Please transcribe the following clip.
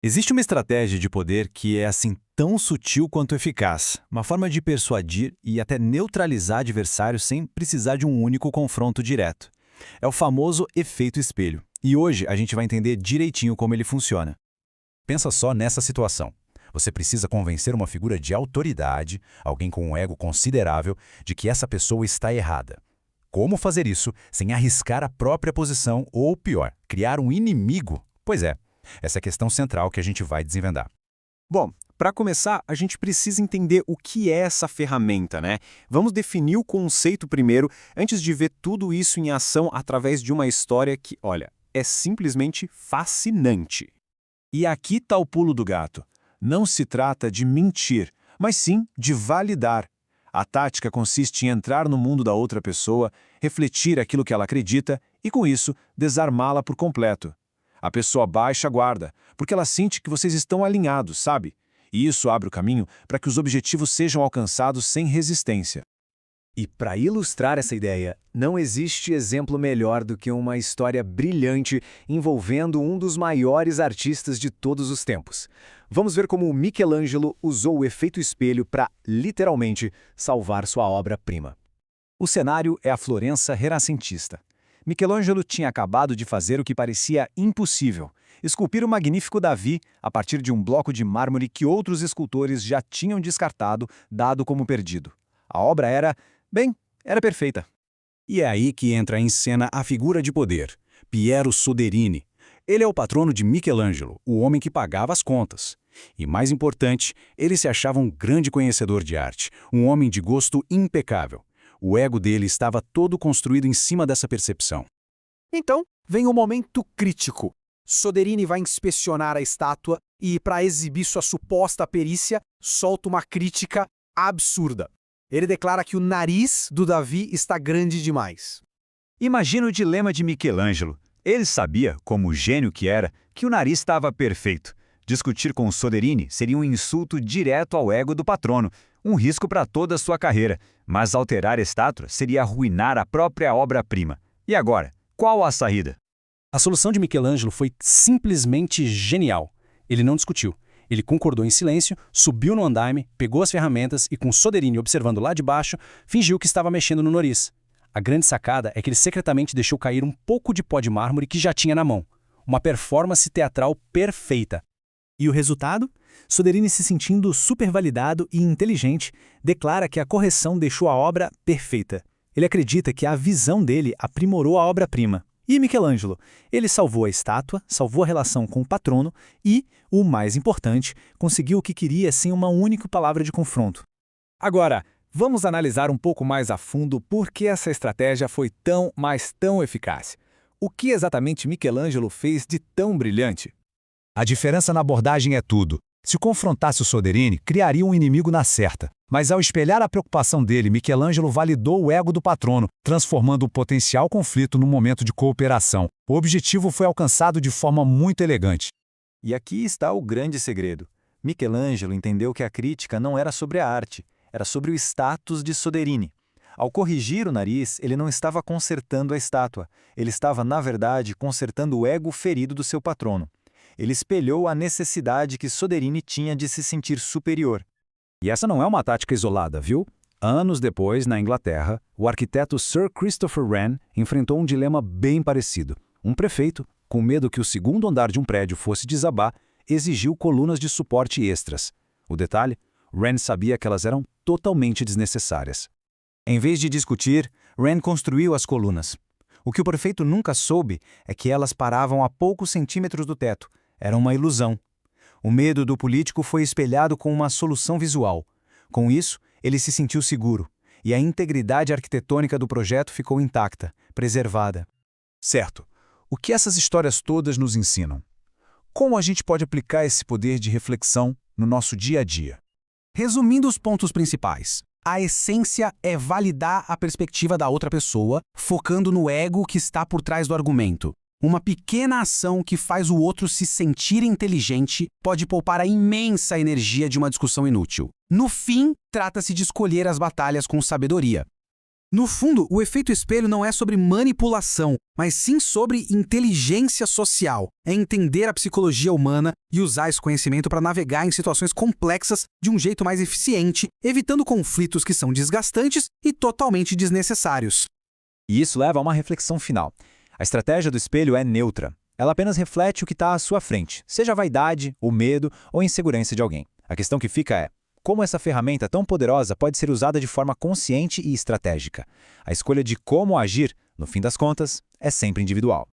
Existe uma estratégia de poder que é assim tão sutil quanto eficaz, uma forma de persuadir e até neutralizar adversários sem precisar de um único confronto direto. É o famoso efeito espelho. E hoje a gente vai entender direitinho como ele funciona. Pensa só nessa situação. Você precisa convencer uma figura de autoridade, alguém com um ego considerável, de que essa pessoa está errada. Como fazer isso sem arriscar a própria posição ou, pior, criar um inimigo? Pois é, essa é a questão central que a gente vai desvendar. Bom, para começar, a gente precisa entender o que é essa ferramenta, né? Vamos definir o conceito primeiro, antes de ver tudo isso em ação através de uma história que, olha, é simplesmente fascinante. E aqui está o pulo do gato. Não se trata de mentir, mas sim de validar. A tática consiste em entrar no mundo da outra pessoa, refletir aquilo que ela acredita e, com isso, desarmá-la por completo. A pessoa baixa a guarda, porque ela sente que vocês estão alinhados, sabe? E isso abre o caminho para que os objetivos sejam alcançados sem resistência. E para ilustrar essa ideia, não existe exemplo melhor do que uma história brilhante envolvendo um dos maiores artistas de todos os tempos. Vamos ver como Michelangelo usou o efeito espelho para, literalmente, salvar sua obra-prima. O cenário é a Florença renascentista. Michelangelo tinha acabado de fazer o que parecia impossível, esculpir o magnífico Davi a partir de um bloco de mármore que outros escultores já tinham descartado, dado como perdido. A obra era perfeita. E é aí que entra em cena a figura de poder, Piero Soderini. Ele é o patrono de Michelangelo, o homem que pagava as contas. E mais importante, ele se achava um grande conhecedor de arte, um homem de gosto impecável. O ego dele estava todo construído em cima dessa percepção. Então, vem o momento crítico. Soderini vai inspecionar a estátua e, para exibir sua suposta perícia, solta uma crítica absurda. Ele declara que o nariz do Davi está grande demais. Imagina o dilema de Michelangelo. Ele sabia, como gênio que era, que o nariz estava perfeito. Discutir com Soderini seria um insulto direto ao ego do patrono, um risco para toda a sua carreira, mas alterar a estátua seria arruinar a própria obra-prima. E agora, qual a saída? A solução de Michelangelo foi simplesmente genial. Ele não discutiu. Ele concordou em silêncio, subiu no andaime, pegou as ferramentas e, com Soderini observando lá de baixo, fingiu que estava mexendo no nariz. A grande sacada é que ele secretamente deixou cair um pouco de pó de mármore que já tinha na mão. Uma performance teatral perfeita. E o resultado? Soderini, se sentindo super validado e inteligente, declara que a correção deixou a obra perfeita. Ele acredita que a visão dele aprimorou a obra-prima. E Michelangelo? Ele salvou a estátua, salvou a relação com o patrono e, o mais importante, conseguiu o que queria sem uma única palavra de confronto. Agora, vamos analisar um pouco mais a fundo por que essa estratégia foi tão, mas tão eficaz. O que exatamente Michelangelo fez de tão brilhante? A diferença na abordagem é tudo. Se confrontasse o Soderini, criaria um inimigo na certa. Mas ao espelhar a preocupação dele, Michelangelo validou o ego do patrono, transformando o potencial conflito num momento de cooperação. O objetivo foi alcançado de forma muito elegante. E aqui está o grande segredo. Michelangelo entendeu que a crítica não era sobre a arte, era sobre o status de Soderini. Ao corrigir o nariz, ele não estava consertando a estátua. Ele estava, na verdade, consertando o ego ferido do seu patrono. Ele espelhou a necessidade que Soderini tinha de se sentir superior. E essa não é uma tática isolada, viu? Anos depois, na Inglaterra, o arquiteto Sir Christopher Wren enfrentou um dilema bem parecido. Um prefeito, com medo que o segundo andar de um prédio fosse desabar, exigiu colunas de suporte extras. O detalhe? Wren sabia que elas eram totalmente desnecessárias. Em vez de discutir, Wren construiu as colunas. O que o prefeito nunca soube é que elas paravam a poucos centímetros do teto. Era uma ilusão. O medo do político foi espelhado com uma solução visual. Com isso, ele se sentiu seguro, e a integridade arquitetônica do projeto ficou intacta, preservada. Certo. O que essas histórias todas nos ensinam? Como a gente pode aplicar esse poder de reflexão no nosso dia a dia? Resumindo os pontos principais, a essência é validar a perspectiva da outra pessoa, focando no ego que está por trás do argumento. Uma pequena ação que faz o outro se sentir inteligente pode poupar a imensa energia de uma discussão inútil. No fim, trata-se de escolher as batalhas com sabedoria. No fundo, o efeito espelho não é sobre manipulação, mas sim sobre inteligência social. É entender a psicologia humana e usar esse conhecimento para navegar em situações complexas de um jeito mais eficiente, evitando conflitos que são desgastantes e totalmente desnecessários. E isso leva a uma reflexão final. A estratégia do espelho é neutra. Ela apenas reflete o que está à sua frente, seja a vaidade, o medo ou a insegurança de alguém. A questão que fica é: como essa ferramenta tão poderosa pode ser usada de forma consciente e estratégica? A escolha de como agir, no fim das contas, é sempre individual.